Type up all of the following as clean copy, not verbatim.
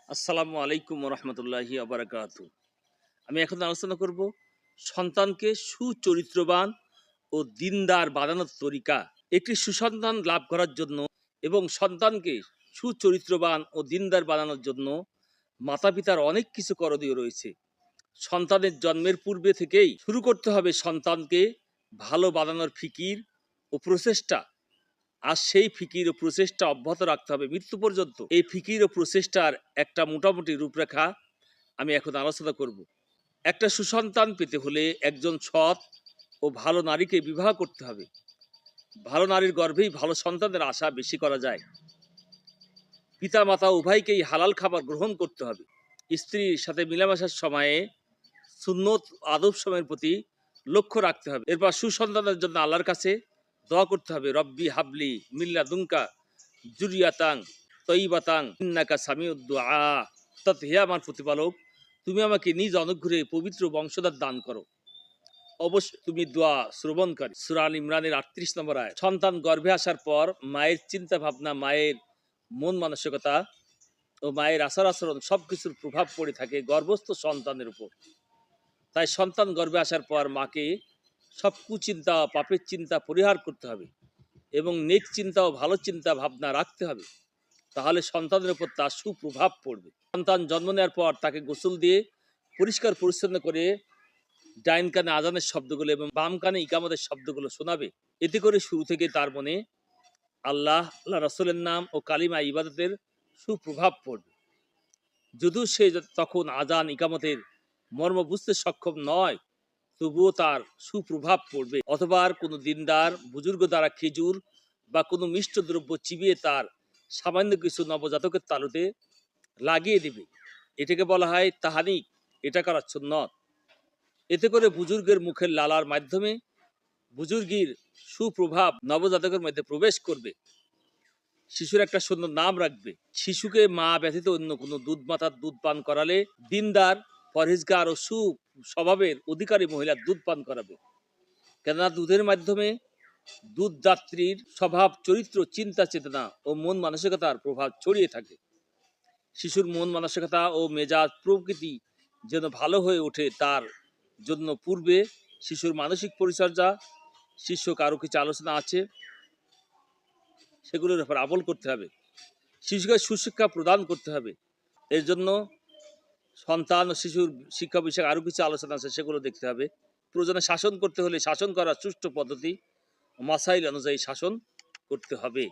আসসালামু আলাইকুম রহমতুল্লাহি আবরাকাতু। আমি এখন আলোচনা করব সন্তানকে সুচরিত্রবান ও দিনদার বানানোর তরিকা। একটি সুসন্তান লাভ করার জন্য এবং সন্তানকে সুচরিত্রবান ও দিনদার বানানোর জন্য মাতা পিতার অনেক কিছু করণীয় রয়েছে। সন্তানের জন্মের পূর্বে থেকেই শুরু করতে হবে সন্তানকে ভালো বানানোর ফিকির ও প্রচেষ্টা। আর সেই ফিকির ও প্রচেষ্টা অব্যাহত রাখতে হবে মৃত্যু পর্যন্ত। এই ফিকির ও প্রচেষ্টার একটা মোটামুটি রূপরেখা আমি এখন আলোচনা করব। একটা সুসন্তান পেতে হলে একজন সৎ ও ভালো নারীকে বিবাহ করতে হবে। ভালো নারীর গর্ভেই ভালো সন্তানের আশা বেশি করা যায়। পিতা মাতা উভয়কেই হালাল খাবার গ্রহণ করতে হবে। স্ত্রীর সাথে মিলামেশার সময়ে সুন্নত আদব সময়ের প্রতি লক্ষ্য রাখতে হবে। এরপর সুসন্তানের জন্য আল্লাহর কাছে দোয়া করতে হবে, রব্বি হাবলি মিল্লা দুঙ্কা জুরিয়াতাং তৈবাতাং ইন্নাকা সামিউদ দুআ। অর্থাৎ হে আমার প্রতিপালক, তুমি আমাকে নিজ অনুগ্রহে পবিত্র বংশধর দান করো, অবশ্যই তুমি দোয়া শ্রবণকারী। সূরা আল ইমরানের 38 নম্বর আয়াত। সন্তান গর্ভে আসার পর মায়ের চিন্তা ভাবনা, মায়ের মন মানসিকতা ও মায়ের আচার আচরণ সবকিছুর প্রভাব পড়ে থাকে গর্ভস্থ সন্তানের উপর। তাই সন্তান গর্ভে আসার পর মাকে সব কুচিন্তা পাপের চিন্তা পরিহার করতে হবে এবং নেক চিন্তা ও ভালো চিন্তা ভাবনা রাখতে হবে। তাহলে সন্তানের উপর তার সুপ্রভাব পড়বে। সন্তান জন্ম নেওয়ার পর তাকে গোসল দিয়ে পরিষ্কার পরিচ্ছন্ন করে ডাইন কানে আজানের শব্দগুলো এবং বাম কানে ইকামতের শব্দগুলো শোনাবে। এতে করে শুরু থেকে তার মনে আল্লাহ রাসূলের নাম ও কালিমা ইবাদতের সুপ্রভাব পড়বে। যদিও সে তখন আজান ইকামতের মর্ম বুঝতে সক্ষম নয়, তবুও তার সুপ্রভাব পড়বে। অথবা কোনো দিনদার বুজুর্গ দ্বারা খেজুর বা কোনো মিষ্ট দ্রব্য চিবিয়ে তার সামান্য কিছু নবজাতকের তালুতে লাগিয়ে দিবে। এটাকে বলা হয় তাহানিক। এটা করা সুন্নত। এতে করে বুজুর্গের মুখের লালার মাধ্যমে বুজুর্গির সুপ্রভাব নবজাতকের মধ্যে প্রবেশ করবে। শিশুর একটা সুন্দর নাম রাখবে। শিশুকে মা ব্যতীত অন্য কোনো দুধ মাতার দুধ পান করালে দিনদার, পরহেজগার ও সুস্বভাবের অধিকারী মহিলার দুধ পান করাবে। কেননা দুধের মাধ্যমে দুধদাত্রীর স্বভাব, চরিত্র, চিন্তা চেতনা ও মন মানসিকতার প্রভাব ছড়িয়ে থাকে। শিশুর মন মানসিকতা ও মেজাজ প্রকৃতি যেন ভালো হয়ে ওঠে, তার জন্য পূর্বে শিশুর মানসিক পরিচর্যা শীর্ষক আরও কিছু আলোচনা আছে, সেগুলোর উপর আমল করতে হবে। শিশুকে সুশিক্ষা প্রদান করতে হবে। এর জন্য সন্তান ও শিশুর শিক্ষা বিষয়ে আরও কিছু আলোচনা আছে, সেগুলো দেখতে হবে। প্রয়োজনে শাসন করতে হলে শাসন করার সুষ্ঠু পদ্ধতি মাসাইল অনুযায়ী শাসন করতে হবে।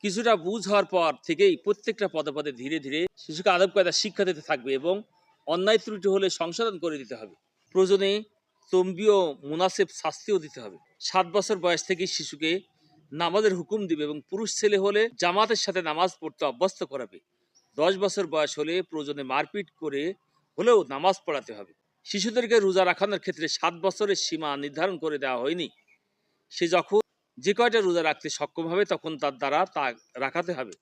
কিছুটা বুঝ হওয়ার পর থেকেই প্রত্যেকটা পদে পদে ধীরে ধীরে শিশুকে আদব কায়দা শিক্ষা দিতে থাকবে এবং অন্যায় ত্রুটি হলে সংশোধন করে দিতে হবে। প্রয়োজনে তম্বীয় মুনাসেব শাস্তিও দিতে হবে। 7 বছর বয়স থেকে শিশুকে নামাজের হুকুম দিবে এবং পুরুষ ছেলে হলে জামাতের সাথে নামাজ পড়তে অভ্যস্ত করাবে। 10 বছর বয়স হলে প্রয়োজনে মারপিট করে হলেও নামাজ পড়াতে হবে। শিশুদেরকে রোজা রাখানোর ক্ষেত্রে 7 বছরের সীমা নির্ধারণ করে দেওয়া হয়নি। সে যখন যে কয়টা রোজা রাখতে সক্ষম হবে তখন তার দ্বারা তা রাখাতে হবে।